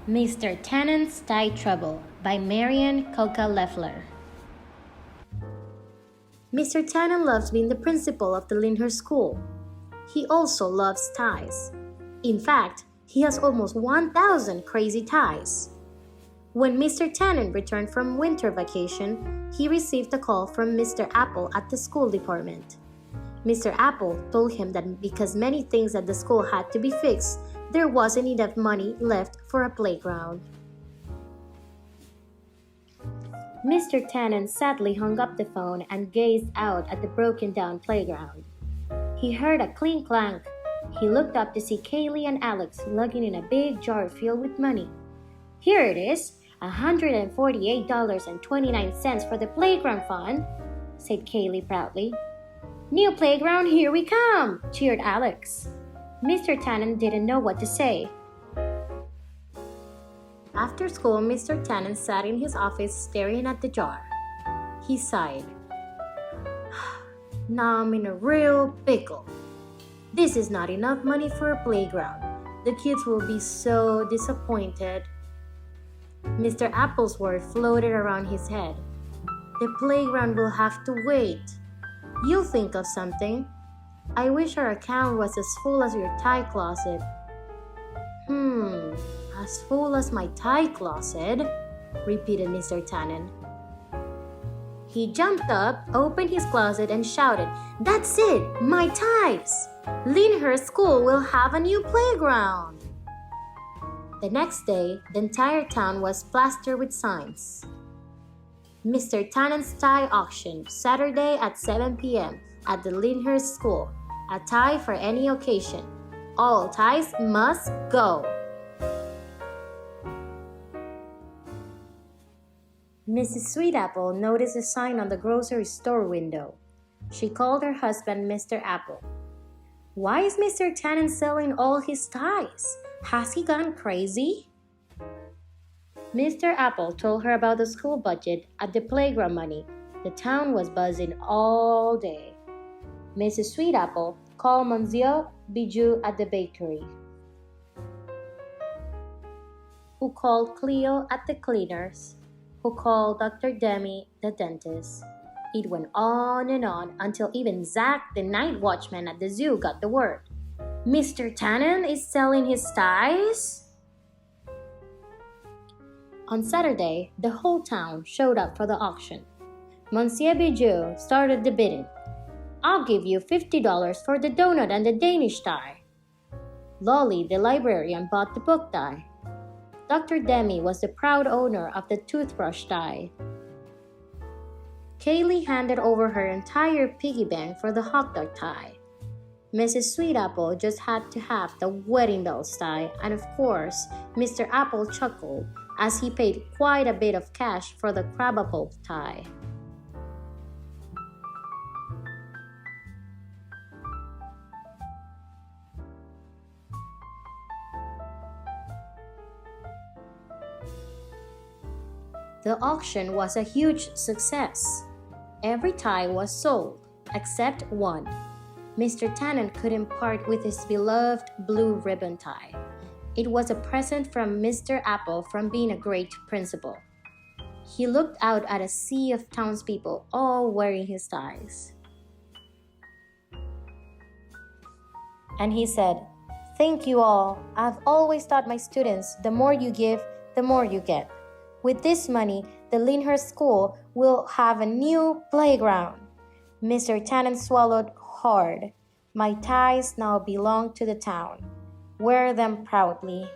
Mr. Tanen's Tie Trouble by Marian Coca Leffler. Mr. Tanen loves being the principal of the Lyndhurst School. He also loves ties. In fact, he has almost 1,000 crazy ties. When Mr. Tanen returned from winter vacation, he received a call from Mr. Apple at the school department. Mr. Apple told him that because many things at the school had to be fixed, there wasn't enough money left for a playground. Mr. Tannen sadly hung up the phone and gazed out at the broken-down playground. He heard a clink-clank. He looked up to see Kaylee and Alex lugging in a big jar filled with money. "Here it is, $148.29 for the playground fund," said Kaylee proudly. "New playground, here we come!" cheered Alex. Mr. Tannen didn't know what to say. After school, Mr. Tannen sat in his office staring at the jar. He sighed. "Now I'm in a real pickle. This is not enough money for a playground. The kids will be so disappointed." Mr. Apple's word floated around his head. "The playground will have to wait. You'll think of something. I wish our account was as full as your tie closet." As full as my tie closet," repeated Mr. Tannen. He jumped up, opened his closet, and shouted, "That's it! My ties! Lyndhurst School will have a new playground!" The next day, the entire town was plastered with signs. Mr. Tannen's tie auction, Saturday at 7 p.m. at the Lyndhurst School. A tie for any occasion. All ties must go. Mrs. Sweetapple noticed a sign on the grocery store window. She called her husband, Mr. Apple. "Why is Mr. Tannen selling all his ties? Has he gone crazy?" Mr. Apple told her about the school budget and the playground money. The town was buzzing all day. Mrs. Sweetapple called Monsieur Bijou at the bakery, who called Cleo at the cleaners, who called Dr. Demi the dentist. It went on and on until even Zach, the night watchman at the zoo, got the word. "Mr. Tannen is selling his ties?" On Saturday, the whole town showed up for the auction. Monsieur Bijou started the bidding. "I'll give you $50 for the donut and the Danish tie." Luli, the librarian, bought the book tie. Dr. Demi was the proud owner of the toothbrush tie. Kaylee handed over her entire piggy bank for the hot dog tie. Mrs. Sweetapple just had to have the wedding bells tie, and of course, Mr. Apple chuckled as he paid quite a bit of cash for the crabapple tie. The auction was a huge success. Every tie was sold, except one. Mr. Tannen couldn't part with his beloved blue ribbon tie. It was a present from Mr. Apple from being a great principal. He looked out at a sea of townspeople all wearing his ties. And he said, "Thank you all. I've always taught my students, the more you give, the more you get. With this money, the Lyndhurst School will have a new playground." Mr. Tannen swallowed hard. "My ties now belong to the town. Wear them proudly."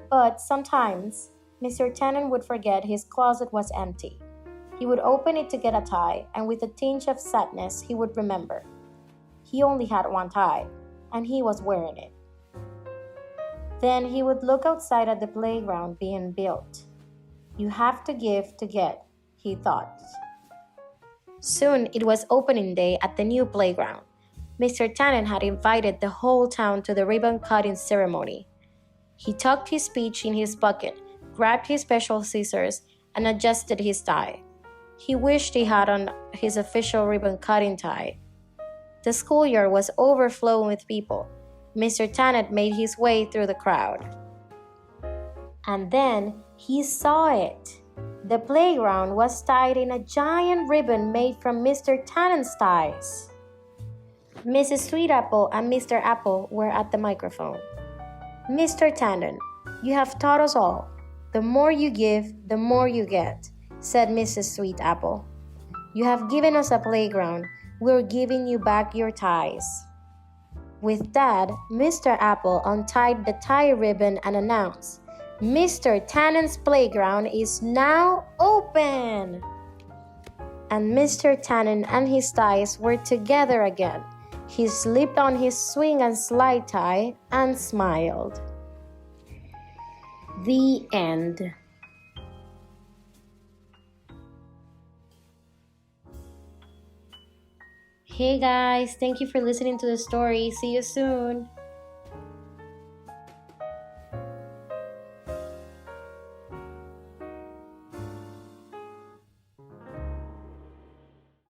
But sometimes, Mr. Tannen would forget his closet was empty. He would open it to get a tie, and with a tinge of sadness, he would remember. He only had one tie, and he was wearing it. Then he would look outside at the playground being built. "You have to give to get," he thought. Soon it was opening day at the new playground. Mr. Tannen had invited the whole town to the ribbon-cutting ceremony. He tucked his speech in his pocket, grabbed his special scissors, and adjusted his tie. He wished he had on his official ribbon-cutting tie. The schoolyard was overflowing with people. Mr. Tannen made his way through the crowd. And then he saw it. The playground was tied in a giant ribbon made from Mr. Tannen's ties. Mrs. Sweetapple and Mr. Apple were at the microphone. Mr. Tanen, you have taught us all. The more you give, the more you get, said Mrs. Sweetapple. You have given us a playground. We're giving you back your ties. With that, Mr. Apple untied the tie ribbon and announced, Mr. Tannen's playground is now open! And Mr. Tanen and his ties were together again. He slipped on his swing and slide tie and smiled. The end. Hey guys, thank you for listening to the story. See you soon.